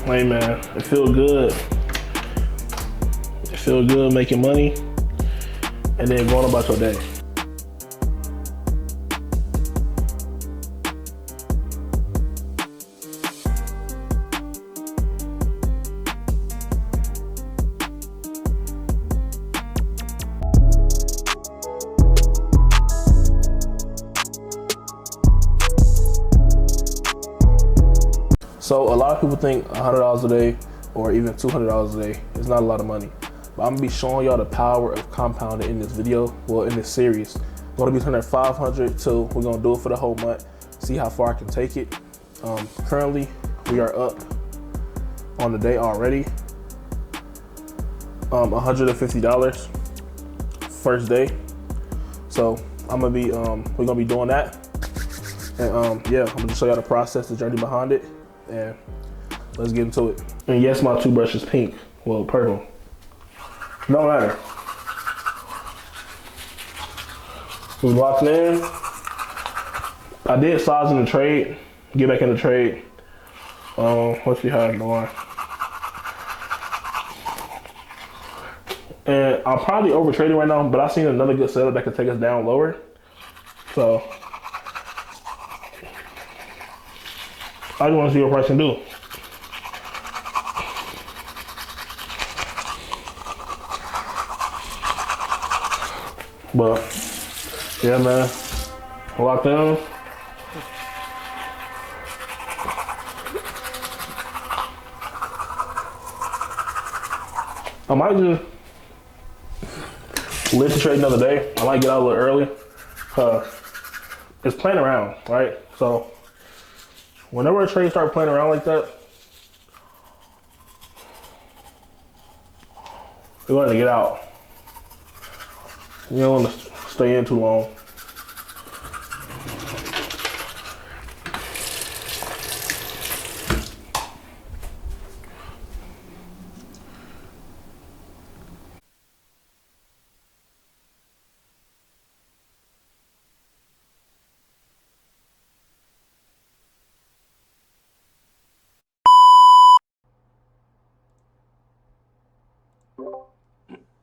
Hey man, it feel good. It feel good making money and then going about your day. So a lot of people think $100 a day or even $200 a day is not a lot of money. But I'm gonna be showing y'all the power of compounding in this video, well in this series. I'm gonna be turning 500 till we're gonna do it for the whole month, see how far I can take it. Currently, we are up on the day already, $150 first day. So I'm gonna be, we're gonna be doing that. And yeah, I'm gonna show y'all the process, the journey behind it. And let's get into it. And yes, my toothbrush is pink. Well, purple. No matter. We locked in. I did size in the trade. Get back in the trade. Let's see how it's going. And I'm probably over trading right now, but I seen another good setup that could take us down lower. So I just want to see what price can do. But yeah, man, locked in. I might just live to trade another day. I might get out a little early. It's playing around, right? So whenever a trade starts playing around like that, you're going to get out. You don't want to stay in too long.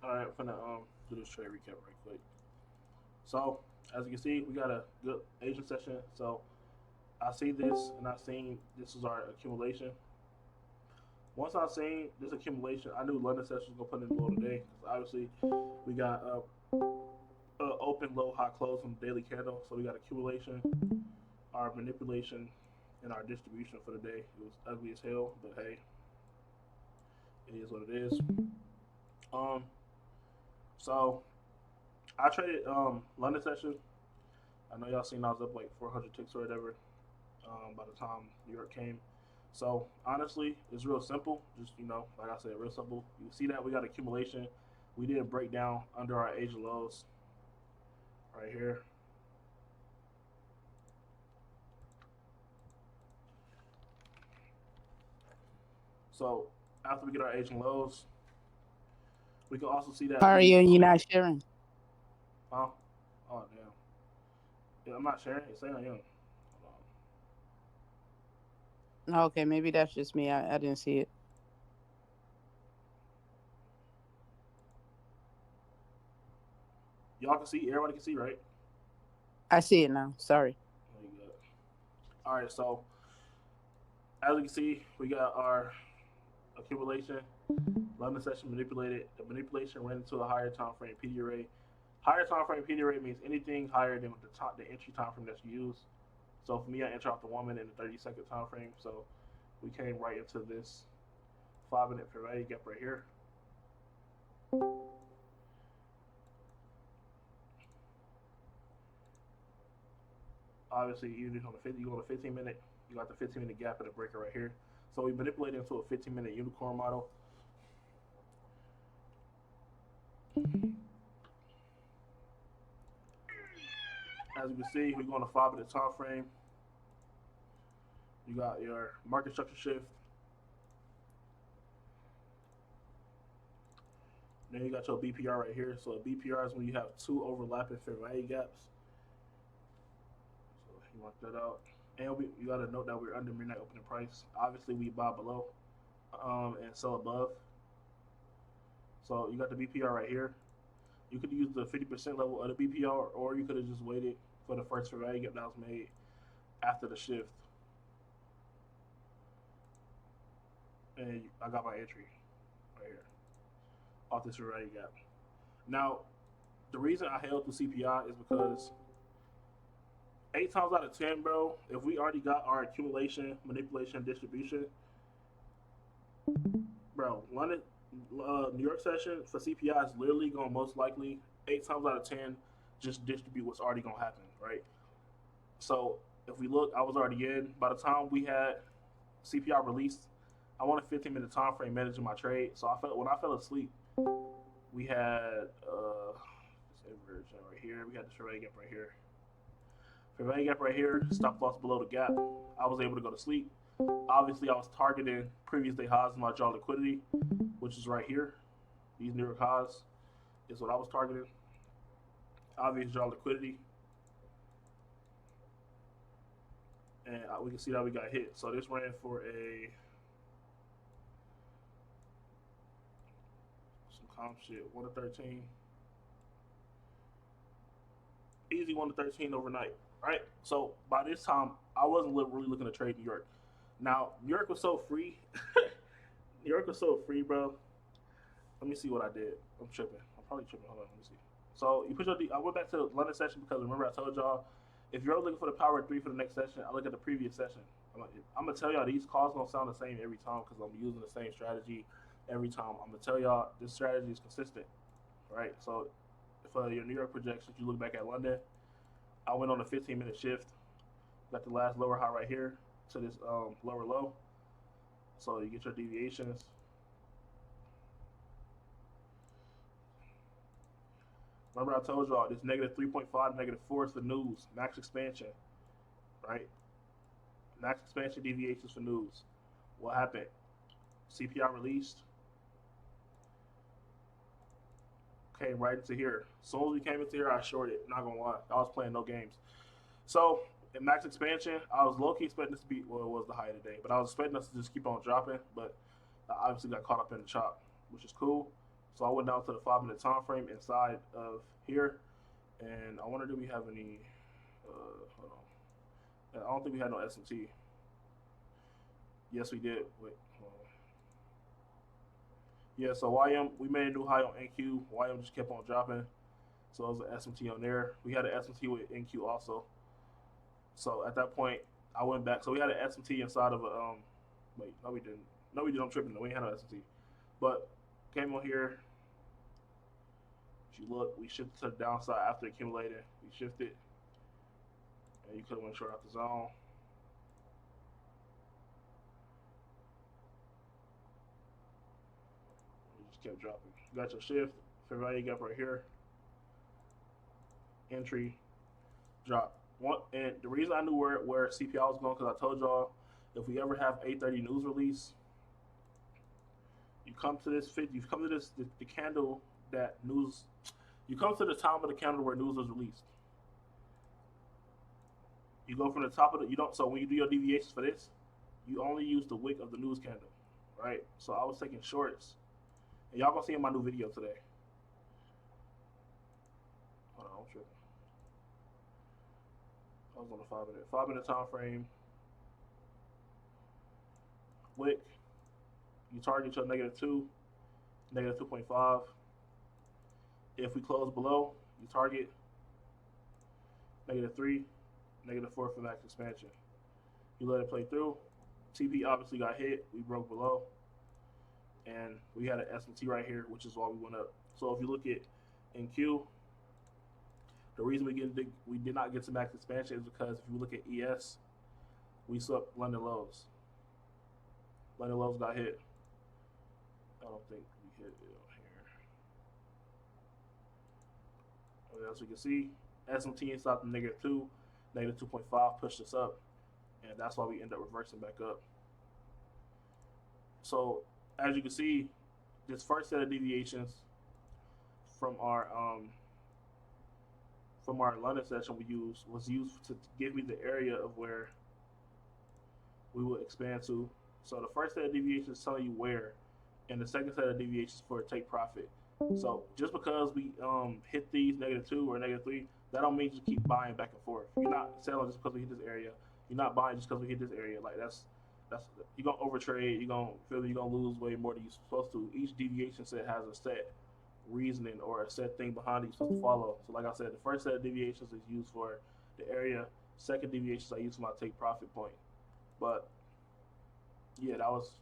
Alright, I'm finna do this trade recap right quick. So, as you can see, we got a good Asian session. So, I see this and I seen this is our accumulation. Once I seen this accumulation, I knew London session was gonna put in the low today. Obviously, we got open, low, high close on the daily candle. So we got accumulation, our manipulation, and our distribution for the day. It was ugly as hell, but hey, it is what it is. So I traded London session. I know y'all seen I was up like 400 ticks or whatever by the time New York came. So honestly, it's real simple. Just, you know, like I said, real simple. You see that we got accumulation. We didn't break down under our Asian lows right here. So after we get our Asian lows, we can also see that. How are you and you're not sharing? Huh? Oh damn. Yeah, I'm not sharing. It's saying I am. Okay, maybe that's just me. I didn't see it. Y'all can see. Everybody can see, right? I see it now. Sorry. All right. So as you can see, we got our accumulation. London session manipulated. The manipulation ran into a higher time frame PD array. Higher time frame PD array means anything higher than the entry time frame that's used. So for me, I enter off the 1 minute and 30-second time frame. So we came right into this 5-minute fair value gap right here. Obviously, even on the you go to 15 minute, you got the 15-minute gap and a breaker right here. So we manipulated into a 15-minute unicorn model. As you can see, we go on a 5-minute time frame. You got your market structure shift. Then you got your BPR right here. So a BPR is when you have two overlapping fair value gaps. So you mark that out. And you got to note that we're under midnight opening price. Obviously, we buy below. and sell above. So you got the BPR right here. You could use the 50% level of the BPR, or you could have just waited for the first fair value gap that was made after the shift. And I got my entry right here off this fair value gap. Now, the reason I held through CPI is because 8 times out of 10, bro, if we already got our accumulation, manipulation, distribution, bro, London, New York session for CPI is literally going to most likely 8 times out of 10 just distribute what's already going to happen, right? So if we look, I was already in. By the time we had CPI released, I wanted a 15-minute time frame managing my trade. So when I fell asleep, we had this inversion right here. We had this fair value gap right here. Fair value gap right here. Stop loss below the gap. I was able to go to sleep. Obviously, I was targeting previous day highs in my draw liquidity, which is right here. These New York highs is what I was targeting. Obvious draw liquidity. And we can see that we got hit. So this ran for some comp shit, 1 to 13. Easy 1 to 13 overnight, right? So by this time, I wasn't really looking to trade New York. Now, New York was so free. New York was so free, bro. Let me see what I did. I'm tripping. I'm probably tripping. Hold on, let me see. So you put your I went back to the London session because remember I told y'all, if you're looking for the power of 3 for the next session, I look at the previous session. I'm gonna tell y'all these calls don't sound the same every time because I'm using the same strategy every time. I'm gonna tell y'all this strategy is consistent, right? So for your New York projections, you look back at London. I went on a 15-minute shift. Got the last lower high right here to this lower low. So you get your deviations. Remember I told y'all this negative 3.5, negative 4 is for news, max expansion, right? Max expansion deviations for news. What happened? CPI released. Came right into here. As soon as we came into here, I shorted. Not gonna lie, I was playing no games. So in max expansion, I was low key expecting this to be, well, it was the high today, but I was expecting us to just keep on dropping. But I obviously got caught up in the chop, which is cool. So I went down to the 5-minute time frame inside of here, and I wonder, do we have any? Hold on. I don't think we had no SMT. Yes, we did. Wait. Yeah, so YM, we made a new high on NQ. YM just kept on dropping. So it was an SMT on there. We had an SMT with NQ also. So at that point, I went back. So we had an SMT inside of a, wait, no we didn't. No we didn't, I'm tripping. We ain't had no SMT. But came on here. If you look, we shifted to the downside after accumulating. We shifted. And you could have went short out the zone. Kept dropping. Got your shift, fair value gap right here. Entry, drop. And the reason I knew where CPI was going because I told y'all if we ever have 8:30 news release, you come to this the candle that news. You come to the top of the candle where news was released. You go from the top of the you don't. So when you do your deviations for this, you only use the wick of the news candle, right? So I was taking shorts. And y'all gonna see in my new video today. Hold on, I'm tripping. I was on the 5-minute time frame. Wick. You target your -2, -2.5. If we close below, you target -3, -4 for max expansion. You let it play through. TP obviously got hit. We broke below. And we had an SMT right here, which is why we went up. So if you look at NQ, the reason we did not get to max expansion is because if you look at ES, we swept London lows. London lows got hit. I don't think we hit it on here. As you can see, SMT inside the -2, -2.5 pushed us up, and that's why we end up reversing back up. So as you can see, this first set of deviations from our London session was used to give me the area of where we would expand to So the first set of deviations is telling you where, and the second set of deviations for take profit. So just because we hit these -2 or -3, that don't mean just keep buying back and forth. You're not selling just because we hit this area. You're not buying just because we hit this area. Like that's you're gonna overtrade. You're gonna feel you're gonna lose way more than you're supposed to. Each deviation set has a set reasoning or a set thing behind it you're supposed to follow. So like I said, the first set of deviations is used for the area. Second deviations I use for my take profit point. But yeah, that was